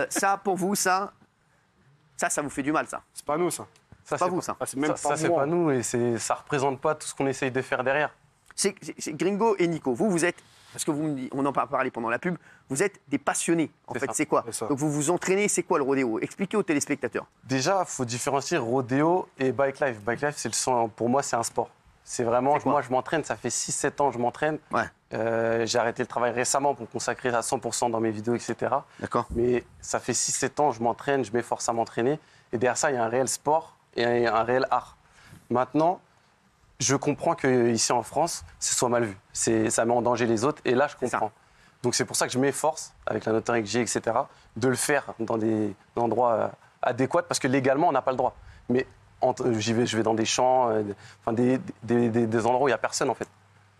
Ça, pour vous, ça vous fait du mal, ça. C'est pas nous, ça. C'est pas vous, ça. C'est même Ça, pas c'est moi. pas nous et ça représente pas tout ce qu'on essaye de faire derrière. C'est Gringo et Nico. Vous êtes, parce que on en a parlé pendant la pub, vous êtes des passionnés. En fait, c'est quoi? C'est ça. Donc vous vous entraînez, c'est quoi le rodéo? Expliquez aux téléspectateurs. Déjà, il faut différencier rodéo et bike life. Bike life, pour moi, c'est un sport. C'est vraiment, moi, je m'entraîne, ça fait 6-7 ans que je m'entraîne. Ouais. J'ai arrêté le travail récemment pour me consacrer à 100% dans mes vidéos, etc. D'accord. Mais ça fait 6-7 ans que je m'entraîne, je m'efforce à m'entraîner. Et derrière ça, il y a un réel sport et un réel art. Maintenant, je comprends qu'ici en France, ce soit mal vu. Ça met en danger les autres. Et là, je comprends. Donc c'est pour ça que je m'efforce, avec la notoriété que j'ai, etc., de le faire dans des endroits adéquats, parce que légalement, on n'a pas le droit. Mais je vais dans des champs, des endroits où il n'y a personne, en fait.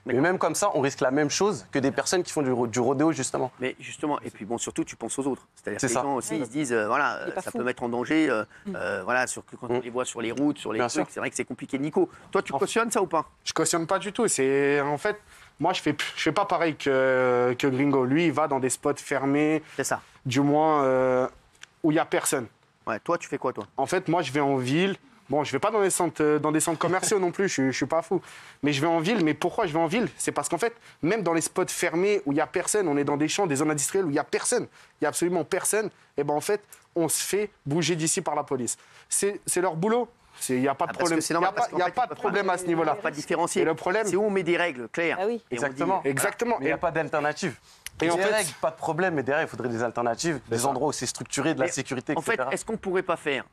Mais même comme ça, on risque la même chose que des personnes qui font du rodéo, justement. Mais justement, et puis bon, surtout, tu penses aux autres. C'est-à-dire que les ça. gens aussi, ils se disent, voilà, ça peut mettre en danger, voilà, quand on les voit sur les routes, sur les trucs, c'est vrai que c'est compliqué. Nico, toi, tu cautionnes ça ou pas? Je cautionne pas du tout. En fait, moi, je fais pas pareil que Gringo. Lui, il va dans des spots fermés. C'est ça. Du moins, où il y a personne. Ouais, toi, tu fais quoi, toi? En fait, moi, je vais en ville. Bon, je vais pas dans des centres commerciaux non plus, je suis pas fou. Mais je vais en ville. Mais pourquoi je vais en ville? C'est parce qu'en fait, même dans les spots fermés où il y a personne, on est dans des champs, des zones industrielles où il y a personne, il y a absolument personne. Et ben en fait, on se fait bouger d'ici par la police. C'est leur boulot. Il n'y a pas de problème. Il n'y a pas de problème à ce niveau-là. Pas différencier. Le problème, c'est où on met des règles claires. Ah oui. Et Exactement. Exactement. Mais il n'y a pas d'alternative. Et en fait, règles, pas de problème, mais derrière, il faudrait des alternatives, des endroits où c'est structuré, de la sécurité, En etc. fait, est-ce qu'on pourrait pas faire,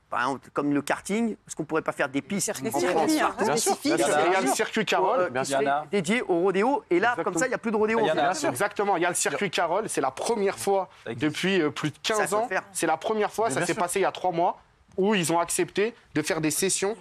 par exemple, comme le karting, est-ce qu'on pourrait pas faire des pistes Bien en sûr. France Bien sûr. il y a le circuit Carole. Bien qui sûr. serait dédié au rodéo, et là, comme ça, il n'y a plus de rodéo. Bien sûr. Exactement, il y a le circuit Carole. C'est la première fois depuis plus de 15 ans. C'est la première fois, ça s'est passé il y a 3 mois, où ils ont accepté de faire des sessions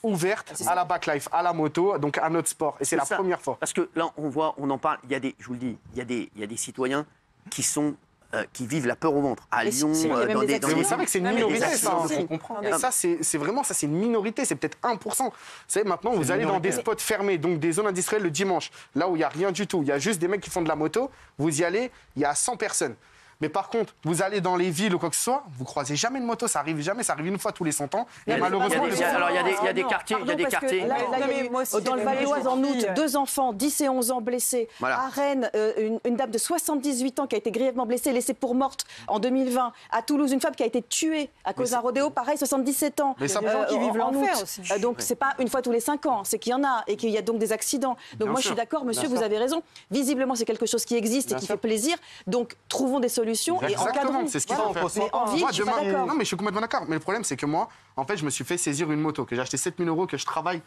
ouvertes à la backlife, à la moto, donc à notre sport. Et c'est la première fois. Parce que là, on en parle, je vous le dis, il y a des citoyens qui vivent la peur au ventre. À Lyon, Mais vous savez que c'est une minorité, ça. On comprend. Ça, c'est vraiment ça, c'est une minorité, c'est peut-être 1%. Vous savez, maintenant, vous allez dans des spots fermés, donc des zones industrielles le dimanche, là où il n'y a rien du tout. Il y a juste des mecs qui font de la moto. Vous y allez, il y a 100 personnes. Mais par contre, vous allez dans les villes ou quoi que ce soit, vous croisez jamais de moto, ça arrive jamais, ça arrive une fois tous les 100 ans. Et malheureusement, il y a des quartiers, il y a des quartiers. Là, dans le Val d'Oise, en août, 2 enfants, 10 et 11 ans blessés. Voilà. À Rennes, une dame de 78 ans qui a été grièvement blessée, laissée pour morte en 2020. À Toulouse, une femme qui a été tuée à cause d'un rodéo, pareil, 77 ans. Mais ça, Il y a des gens qui vivent en l'enfer août. aussi. Donc, c'est pas une fois tous les 5 ans, c'est qu'il y en a et qu'il y a donc des accidents. Donc, moi, je suis d'accord, monsieur, vous avez raison. Visiblement, c'est quelque chose qui existe et qui fait plaisir. Donc, trouvons des solutions et encadrons. C'est ce qu'il faut faire. Mais en ville, Moi, je suis pas d'accord. non, mais je suis complètement d'accord. Mais le problème, c'est que moi, en fait, je me suis fait saisir une moto, que j'ai acheté 7 000 €, que je travaille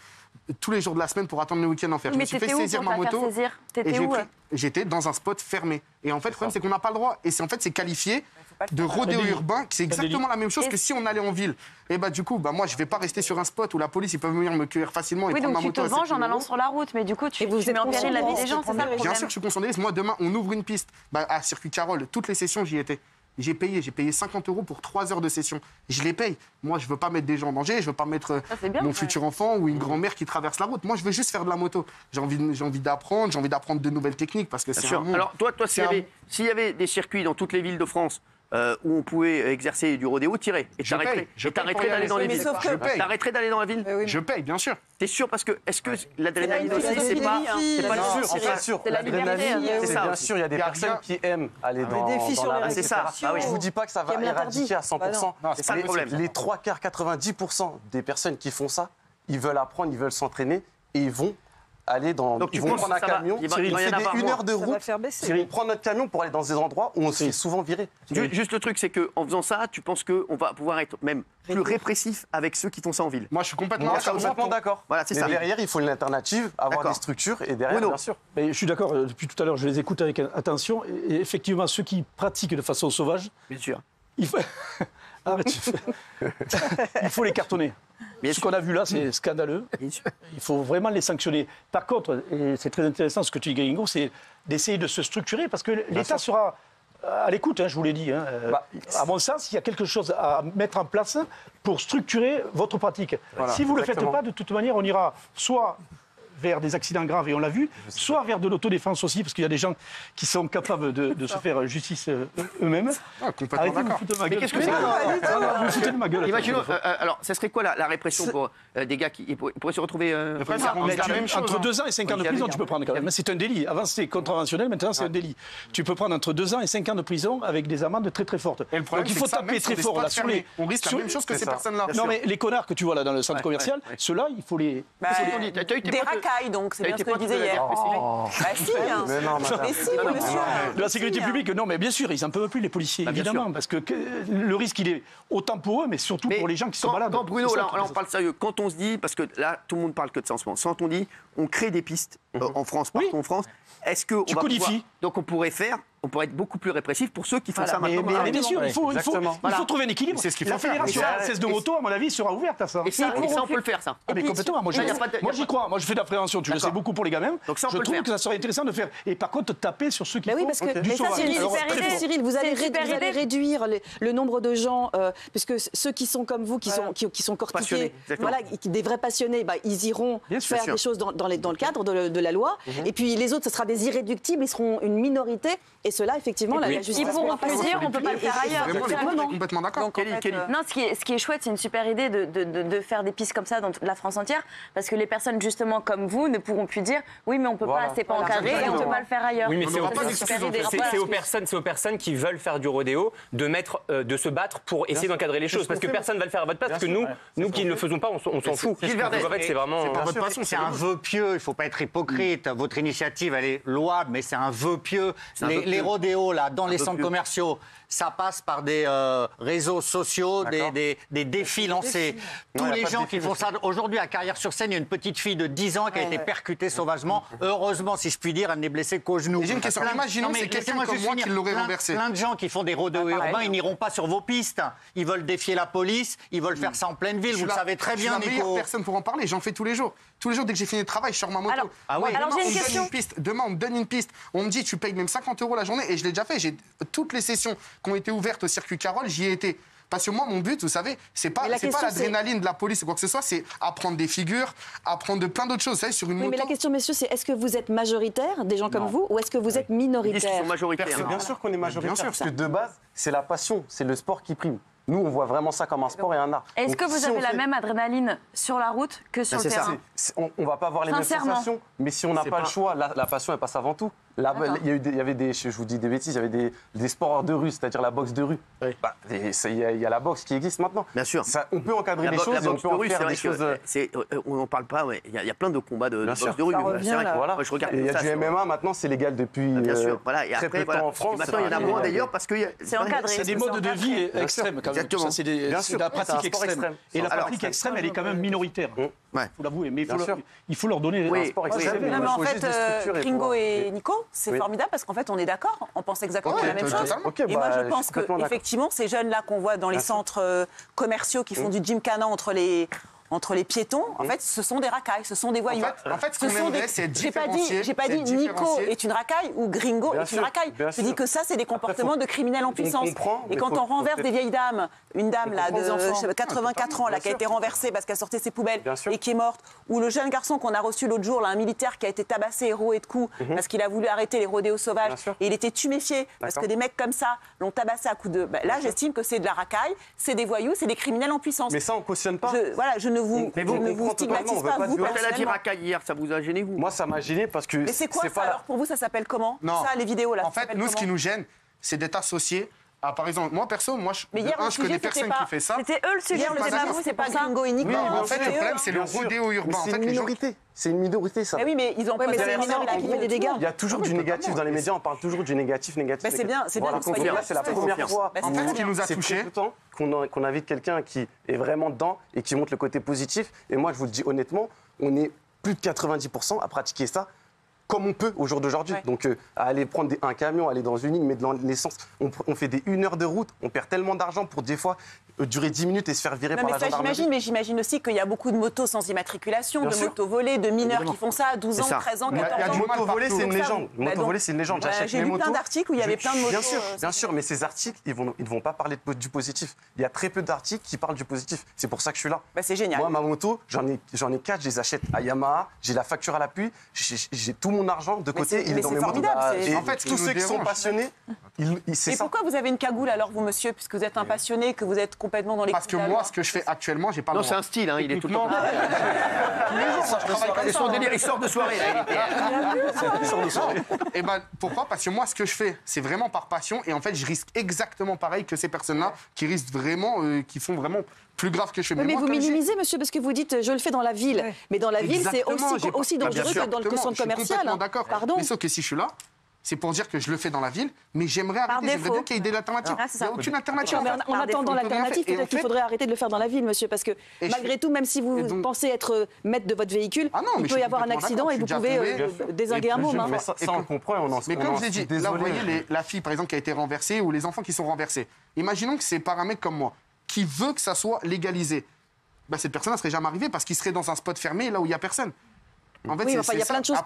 tous les jours de la semaine pour attendre le week-end en faire. Je me suis fait saisir ma moto. T'étais où? J'étais dans un spot fermé. Et en fait, le problème, c'est qu'on n'a pas le droit. Et c'est qualifié de rodéo urbain, c'est exactement la même chose que si on allait en ville. Et bah du coup, moi, je vais pas rester sur un spot où la police, ils peuvent venir me cueillir facilement et Oui, prendre donc ma tu moto. te à 7 000 venges en allant €. sur la route, mais du coup, tu vous mets en péril la vie des gens, c'est ça le problème. Bien sûr que je suis conscient. Moi, demain, on ouvre une piste. À Circuit Carole, toutes les sessions, j'y étais. J'ai payé 50 € pour 3 heures de session. Je les paye. Moi, je veux pas mettre des gens en danger, je veux pas mettre mon futur enfant ou une grand-mère qui traverse la route. Moi, je veux juste faire de la moto. J'ai envie d'apprendre, de nouvelles techniques parce que c'est un monde. Alors, toi s'il y avait des circuits dans toutes les villes de France où on pouvait exercer du rodéo, t'irais. Et t'arrêterais d'aller dans les villes. T'arrêterais d'aller dans la ville. Je paye, bien sûr. T'es sûr? Parce que, est-ce que l'adrénaline aussi, c'est pas sûr? En fait, sûr. C'est la liberté. C'est bien sûr, il y a des personnes qui aiment aller dans la rue. C'est ça. Je vous dis pas que ça va éradiquer à 100%. C'est ça le problème. Les 3 quarts, 90% des personnes qui font ça, ils veulent apprendre, ils veulent s'entraîner et ils vont aller dans. Donc, ils vont prendre un camion. Il va y en avoir une heure de Ça va route. faire baisser. Ils vont prendre notre camion pour aller dans des endroits où on se fait souvent virer. Juste le truc, c'est qu'en faisant ça, tu penses qu'on va pouvoir être même plus répressif avec ceux qui font ça en ville? Moi, je suis complètement d'accord. Voilà, c'est Mais ça. derrière, il faut une alternative, avoir des structures et derrière, Bruno. bien sûr. Mais je suis d'accord, depuis tout à l'heure, je les écoute avec attention. Et effectivement, ceux qui pratiquent de façon sauvage, Bien sûr. il faut, arrête, il faut les cartonner. Ce qu'on a vu là, c'est scandaleux. Bien sûr. Il faut vraiment les sanctionner. Par contre, et c'est très intéressant ce que tu dis, Gringo, c'est d'essayer de se structurer parce que l'État sera à l'écoute, je vous l'ai dit. À mon sens, il y a quelque chose à mettre en place pour structurer votre pratique. Voilà, Si vous ne le faites exactement. pas, de toute manière, on ira soit vers des accidents graves, et on l'a vu, soit vers de l'autodéfense aussi, parce qu'il y a des gens qui sont capables de se faire justice eux-mêmes. Complètement d'accord. Mais qu'est-ce que c'est Vous me foutez de ma gueule. Imaginons, alors, ça serait quoi la répression pour des gars qui pourraient se retrouver Entre 2 ans et 5 ans de prison, tu peux prendre quand même. C'est un délit. Avant, c'était contraventionnel, maintenant, c'est un délit. Tu peux prendre entre 2 ans et 5 ans de prison avec des amendes très très fortes. Et le problème, donc il faut taper très fort là sur les. On risque la même chose que ces personnes-là. Non, mais les connards que tu vois là dans le centre commercial, ceux-là, il faut les. Des racailles, donc, c'est bien ce que je disais hier. Bah si, Mais non, madame. mais si, monsieur. De la sécurité publique, non, mais bien sûr, ils n'en peuvent plus, les policiers, évidemment, parce que le risque, il est autant pour eux, mais surtout pour les gens qui sont malades. Quand Bruno, là, on parle sérieux, quand on se dit, parce que là, tout le monde parle que de ça en ce moment, quand on dit, on crée des pistes en France, partout en France, est-ce que tu codifies. Donc on pourrait être beaucoup plus répressif pour ceux qui font ça maintenant. Mais bien sûr, il faut trouver un équilibre. C'est ce qu'il faut faire. La fédération française de moto, à mon avis, sera ouverte à ça. Et ça, on peut le faire, ça. Mais complètement. Moi, j'y crois. Moi, je fais de la prévention. Tu le sais beaucoup pour les gamins. Donc ça, on je peut trouve le que ça serait intéressant de faire. Et par contre, taper sur ceux qui font du sauvage. Cyril, vous allez réduire le nombre de gens, puisque ceux qui sont comme vous, qui sont cortiqués, des vrais passionnés, ils iront faire des choses dans le cadre de la loi. Et puis les autres, ce sera des irréductibles, ils seront une minorité. Et cela, effectivement, la justice. Ils pourront plus dire, on ne peut pas le faire ailleurs. Je suis complètement d'accord. Non, ce qui est chouette, c'est une super idée de faire des pistes comme ça dans toute la France entière, parce que les personnes justement comme vous ne pourront plus dire oui, mais on ne peut pas, c'est pas encadré et on ne peut pas le faire ailleurs. Oui, mais c'est aux personnes qui veulent faire du rodéo de se battre pour essayer d'encadrer les choses, parce que personne ne va le faire à votre place, parce que nous qui ne le faisons pas, on s'en fout. En fait, c'est vraiment. C'est un vœu pieux, il ne faut pas être hypocrite. Votre initiative, elle est louable, mais c'est un vœu pieux. Les rodéos, là, dans les centres commerciaux, ça passe par des réseaux sociaux, des défis lancés. Tous les gens qui font ça. Aujourd'hui, à Carrière-sur-Seine, il y a une petite fille de 10 ans qui a été percutée sauvagement. Heureusement, si je puis dire, elle n'est blessée qu'au genou. J'ai une question. Imaginons que c'est quelqu'un comme moi qui l'aurait renversé. Plein de gens qui font des rodéos urbains, ils n'iront pas sur vos pistes. Ils veulent défier la police, ils veulent faire ça en pleine ville. Vous le savez très bien, Nico. Je suis la meilleure personne pour en parler. J'en fais tous les jours. Tous les jours, dès que j'ai fini le travail, je sors ma moto. Alors j'ai une question. Demain, on me donne une piste. On me dit, tu payes même 50 € la journée. Et je l'ai déjà fait. Toutes les sessions qui ont été ouvertes au circuit Carole, j'y ai été. Parce que moi, mon but, vous savez, c'est pas l'adrénaline de la police ou quoi que ce soit, c'est apprendre des figures, apprendre plein d'autres choses. Vous savez, sur une moto. Mais la question, messieurs, c'est est-ce que vous êtes majoritaire, des gens comme vous, ou est-ce que vous êtes minoritaire? Bien sûr qu'on est majoritaire, parce que de base, c'est la passion, c'est le sport qui prime. Nous, on voit vraiment ça comme un sport et un art. Est-ce que vous avez la même adrénaline sur la route que sur le terrain? On ne va pas avoir les mêmes sensations, mais si on n'a pas le choix, la passion, elle passe avant tout. Il y avait des, je vous dis des bêtises, il y avait des sports de rue, c'est-à-dire la boxe de rue. Il y a la boxe qui existe maintenant. Bien sûr. On peut encadrer les choses, on peut en faire des choses. On n'en parle pas, mais il y a plein de combats de boxe de rue. C'est vrai que je regarde. Il y a du MMA maintenant, c'est légal depuis très peu de temps en France. Maintenant, il y en a moins d'ailleurs parce que c'est encadré. C'est des modes de vie extrêmes quand même. Exactement. C'est de la pratique extrême. Et la pratique extrême, elle est quand même minoritaire. Il faut l'avouer, mais il faut leur donner un sport extrême. Non, mais en fait, Gringo et Nico, c'est formidable parce qu'en fait, on est d'accord, on pense exactement la même chose. Et moi, je pense qu'effectivement, ces jeunes-là qu'on voit dans les centres commerciaux qui font du gymkhana entre les piétons, en fait, ce sont des racailles, ce sont des voyous. En fait, ce qu'on aimerait, c'est différencier. J'ai pas dit Nico est une racaille ou Gringo est une racaille. Je dis que ça, c'est des comportements de criminels en puissance. Et quand on renverse des vieilles dames, une dame là de 84 ans là, qui a été renversée parce qu'elle sortait ses poubelles et qui est morte, ou le jeune garçon qu'on a reçu l'autre jour, là, un militaire qui a été tabassé et roué de coups parce qu'il a voulu arrêter les rodéos sauvages et il était tuméfié parce que des mecs comme ça l'ont tabassé à coups de... Là, j'estime que c'est de la racaille, c'est des voyous, c'est des criminels en puissance. Mais ça, on cautionne pas. Je ne vous stigmatise pas, vous, personnellement. Elle a dit racaille hier, ça vous a gêné, vous? Moi, ça m'a gêné parce que... Mais c'est quoi ça, alors, pour vous, ça s'appelle comment? Ça, les vidéos, là. En fait, nous, ce qui nous gêne, c'est d'être associés à, par exemple, moi, perso, je connais personne qui fait ça. C'était eux le sujet, c'était pas vous, c'est pas Gringo et Nico. En fait, le problème, c'est le rodéo urbain. C'est une minorité. C'est une minorité, ça. Mais oui, mais ils ont pas qui fait des dégâts. Il y a toujours du négatif dans les médias, on parle toujours du négatif. C'est bien, c'est bien. C'est la première fois. En fait, ce qui nous a touchés, qu'on invite quelqu'un qui est vraiment dedans et qui montre le côté positif. Et moi, je vous le dis honnêtement, on est plus de 90% à pratiquer ça comme on peut au jour d'aujourd'hui. Donc, aller prendre un camion, aller dans une ligne, mettre de l'essence, on fait des 1 heure de route, on perd tellement d'argent pour des fois durer 10 minutes et se faire virer par la gendarmerie. Mais j'imagine aussi qu'il y a beaucoup de motos sans immatriculation, de motos volées, de mineurs qui font ça à 12 ans, 13 ans, 14 ans. Il y a de motos volées, c'est une légende. Motos volées, c'est une légende. J'achète mes motos. J'ai lu plein d'articles où il y avait plein de motos. Bien sûr, mais ces articles, ils ne vont pas parler du positif. Il y a très peu d'articles qui parlent du positif. C'est pour ça que je suis là. C'est génial. Moi, ma moto, j'en ai 4, je les achète à Yamaha, j'ai la facture à l'appui, j'ai tout mon argent de côté, il est dans mes motos. Et en fait, tous ceux qui sont passionnés, c'est ça. Et pourquoi vous avez une cagoule alors, vous, monsieur, puisque vous êtes un passionné, que vous êtes complètement dans les Parce que moi, ce que je fais actuellement, j'ai pas le droit. Non, c'est un style, il est tout le temps. C'est son délire, il sort de soirée. Et ben pourquoi? Parce que moi, ce que je fais, c'est vraiment par passion. Et en fait, je risque exactement pareil que ces personnes-là qui risquent vraiment, qui font vraiment plus grave que je fais. Mais vous minimisez, monsieur, parce que vous dites je le fais dans la ville. Mais dans la ville, c'est aussi dangereux que dans le centre commercial. Je suis complètement d'accord. Mais sauf que si je suis là, c'est pour dire que je le fais dans la ville, mais j'aimerais arrêter. J'aimerais bien qu'il y ait des alternatives. Il n'y a aucune alternative. En attendant l'alternative, peut-être qu'il faudrait arrêter de le faire dans la ville, monsieur, parce que malgré tout, même si vous pensez être maître de votre véhicule, il peut y avoir un accident et vous pouvez dézinguer un môme. Mais ça, on comprend. Mais comme je l'ai dit, là, vous voyez la fille, par exemple, qui a été renversée ou les enfants qui sont renversés. Imaginons que c'est par un mec comme moi qui veut que ça soit légalisé. Cette personne ne serait jamais arrivée parce qu'il serait dans un spot fermé, là où il n'y a personne. En fait, il y a plein de choses.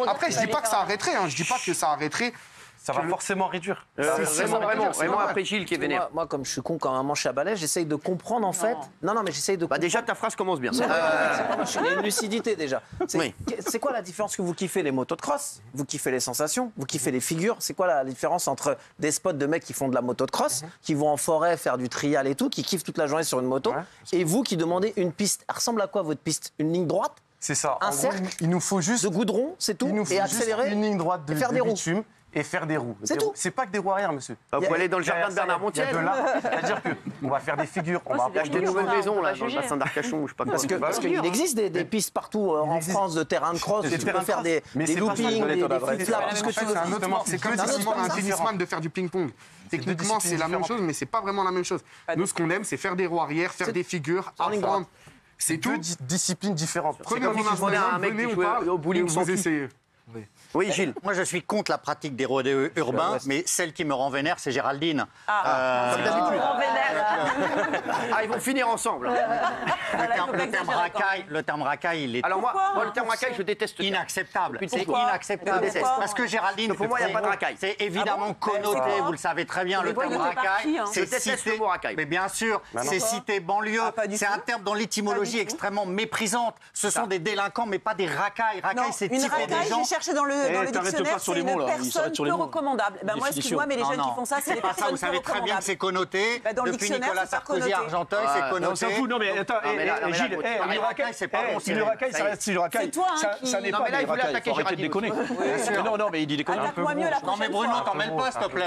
Après, je dis pas que ça arrêterait. Je dis pas que ça arrêterait. Ça va forcément réduire. Vraiment, après Gilles qui est vénère. Moi, comme je suis con quand un manche à balai, j'essaye de comprendre en fait. Non, mais j'essaye de. Déjà, ta phrase commence bien. Il y a une lucidité déjà. C'est quoi la différence que vous kiffez les motos de cross? Vous kiffez les sensations? Vous kiffez les figures? C'est quoi la différence entre des spots de mecs qui font de la moto de cross, qui vont en forêt faire du trial et tout, qui kiffent toute la journée sur une moto, et vous qui demandez une piste? Elle ressemble à quoi votre piste? Une ligne droite? C'est ça. Un cercle? Il nous faut juste de goudron, c'est tout. Et accélérer. Une ligne droite de faire des roues. bitume. Et faire des roues. C'est tout. C'est pas que des roues arrière, monsieur. Vous pouvez aller dans le jardin de Bernard Montiel. C'est-à-dire qu'on va faire des figures. On va acheter des nouvelles maisons là, dans le bassin d'Arcachon. Je sais pas quoi. Parce qu'il existe des pistes partout en France de terrain de cross. Tu peux faire des loopings, des flip-flops, tout ce que tu veux. C'est comme un tennisman de faire du ping-pong. Techniquement, c'est la même chose, mais c'est pas vraiment la même chose. Nous, ce qu'on aime, c'est faire des roues arrière, faire des figures, apprendre. C'est deux disciplines différentes. Prenez un mec qui joue au bowling sans essayez. Oui, Gilles. Moi, je suis contre la pratique des rodéos urbains, mais celle qui me rend vénère, c'est Géraldine. Comme d'habitude. Ils vont finir ensemble. Le terme racaille, il est. Alors moi, le terme racaille, je déteste. Inacceptable. C'est inacceptable. Parce que Géraldine, pour moi, il n'y a pas de racaille. C'est évidemment connoté, vous le savez très bien, le terme racaille. Je déteste le mot racaille. Mais bien sûr, c'est cité banlieue. C'est un terme dont l'étymologie est extrêmement méprisante. Ce sont des délinquants, mais pas des racailles. Racaille, c'est typer des gens. J'ai cherché dans le dictionnaire, c'est une personne peu recommandable. Moi, excuse-moi, mais les jeunes qui font ça, c'est des personnes peu recommandables. Vous savez très bien que c'est connoté. Depuis Nicolas Sarkozy à Argenteuil, c'est connoté. Non, mais attends, Gilles, une racaille, c'est pas bon. Une racaille, ça reste une racaille. Ça n'est pas une racaille. Faut arrêter de déconner. Non, mais il dit des conneries. Non, mais Bruno, t'en mêles pas, s'il te plaît.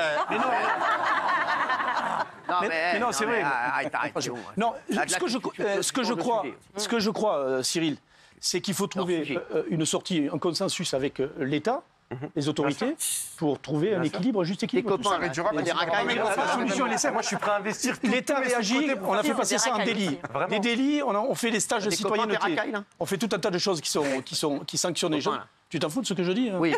Mais non, c'est vrai. Non, ce que je crois, Cyril, c'est qu'il faut trouver une sortie, un consensus avec l'État, les autorités, pour trouver un équilibre juste équilibre. Les copains, la solution, elle est simple. Moi, je suis prêt à investir. L'État réagit, on a fait passer ça en délit. Des délits, on fait des stages de citoyenneté. On fait tout un tas de choses qui sanctionnent les gens. Tu t'en fous de ce que je dis? Oui.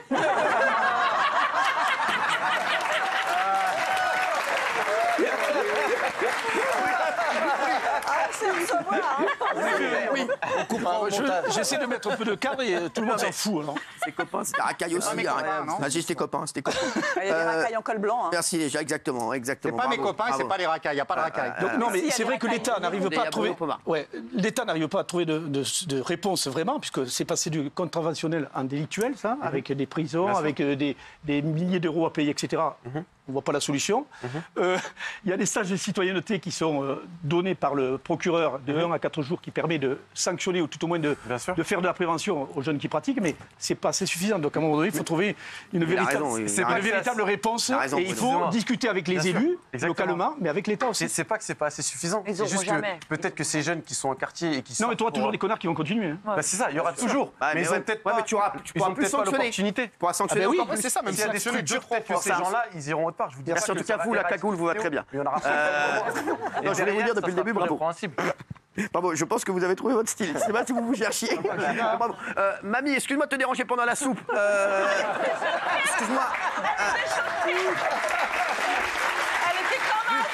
Oui, j'essaie de mettre un peu de cadre et tout le monde s'en fout. Ses copains, c'est des racailles aussi. Vas-y, c'était copains. Il y a des racailles en col blanc. Merci déjà, exactement. C'est pas mes copains, c'est pas les racailles, il n'y a pas de racailles. Non, mais c'est vrai que l'État n'arrive pas à trouver. L'État n'arrive pas à trouver de réponse vraiment, puisque c'est passé du contraventionnel en délictuel, ça, avec des prisons, avec des milliers d'euros à payer, etc. On ne voit pas la solution. Il y a des stages de citoyenneté qui sont donnés par le procureur de 1 à 4 jours qui permet de sanctionner ou tout au moins de faire de la prévention aux jeunes qui pratiquent, mais ce n'est pas assez suffisant. Donc à un moment donné, il faut trouver une véritable réponse et il faut discuter avec les élus localement, mais avec l'État aussi. C'est pas que c'est pas assez suffisant. C'est juste que peut-être que ces jeunes qui sont en quartier et qui non, mais tu auras toujours des connards qui vont continuer. C'est ça, il y aura toujours. Mais ils n'ont peut-être pas l'opportunité. Tu pourras sanctionner. Oui, c'est ça, même s'il y a des trucs durs, peut-être que ces gens-là, ils iront autre part. Je vous dis. Merci en tout cas, vous, la cagoule vous va très bien. Non, je voulais vous dire depuis le début, bravo. Bravo, je pense que vous avez trouvé votre style. Je ne sais pas si vous vous cherchiez. Bravo. Mamie, excuse-moi de te déranger pendant la soupe. Excuse-moi. Elle était comment?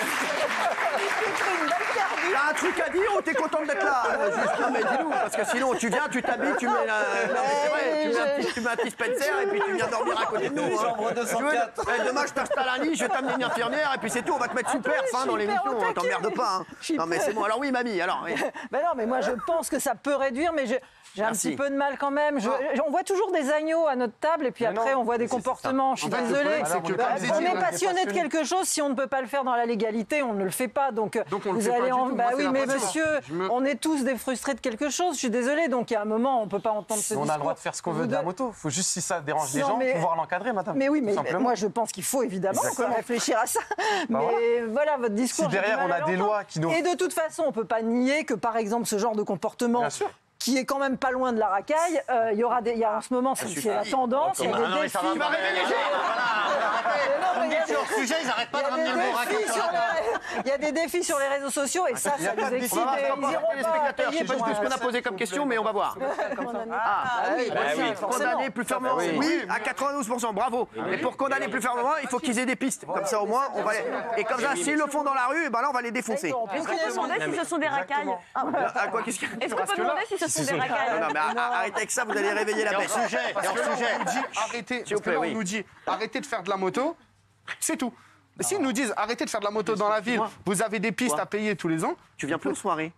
T'as un truc à dire ou t'es contente d'être là? Juste, non mais dis-nous, parce que sinon tu viens, tu t'habilles, tu mets la... Non mais c'est vrai, tu mets un petit Spencer et puis tu viens dormir à côté de nous. Chambre 204. Demain je t'installe un lit, je vais t'amener une infirmière et puis c'est tout, on va te mettre sous perf dans l'émission, on t'emmerde pas. Non mais c'est bon, alors oui mamie, alors... Oui. Ben non, mais moi je pense que ça peut réduire, mais j'ai un petit peu de mal quand même. On voit toujours des agneaux à notre table et puis après on voit des comportements. Je suis désolée. On est passionné de quelque chose, si on ne peut pas le faire dans la légalité, on ne le fait pas. Donc vous allez en... Bah oui, mais monsieur, on est tous des frustrés de quelque chose. Je suis désolée. Donc il y a un moment, on ne peut pas entendre ce discours. On a le droit de faire ce qu'on veut de la moto. Il faut juste, si ça dérange les gens, pouvoir l'encadrer, madame. Mais oui, mais moi je pense qu'il faut évidemment réfléchir à ça. Mais voilà, votre discours. Si derrière on a des lois qui nous... Et de toute façon, on ne peut pas nier que par exemple ce genre de comportement... qui est quand même pas loin de la racaille. Il y a en ce moment, c'est la tendance. Il y a des défis. Sur le sujet, ils n'arrêtent pas de ramener le mot racaille. Il y a des défis sur les réseaux sociaux et ça nous excite. On va les spectateurs. Je ne sais pas ce qu'on a posé comme question, mais on va voir. Condamner plus fermement. Oui, à 92%. Bravo. Et pour condamner plus fermement, il faut qu'ils aient des pistes. Comme ça, au moins, on va. Et comme ça, s'ils le font dans la rue, là, on va les défoncer. Est-ce qu'on peut demander si ce sont des racailles? À quoi? Qu'est-ce qu'il y a? Est-ce qu'on peut demander si ce sont des racailles? Non, mais arrêtez avec ça, vous allez réveiller la bête. Parce que là, on nous dit arrêtez. Parce que là, on nous dit arrêtez de faire de la moto. C'est tout. S'ils nous disent arrêtez de faire de la moto dans la ville, vous avez des pistes à payer tous les ans. Tu viens plus aux soirées.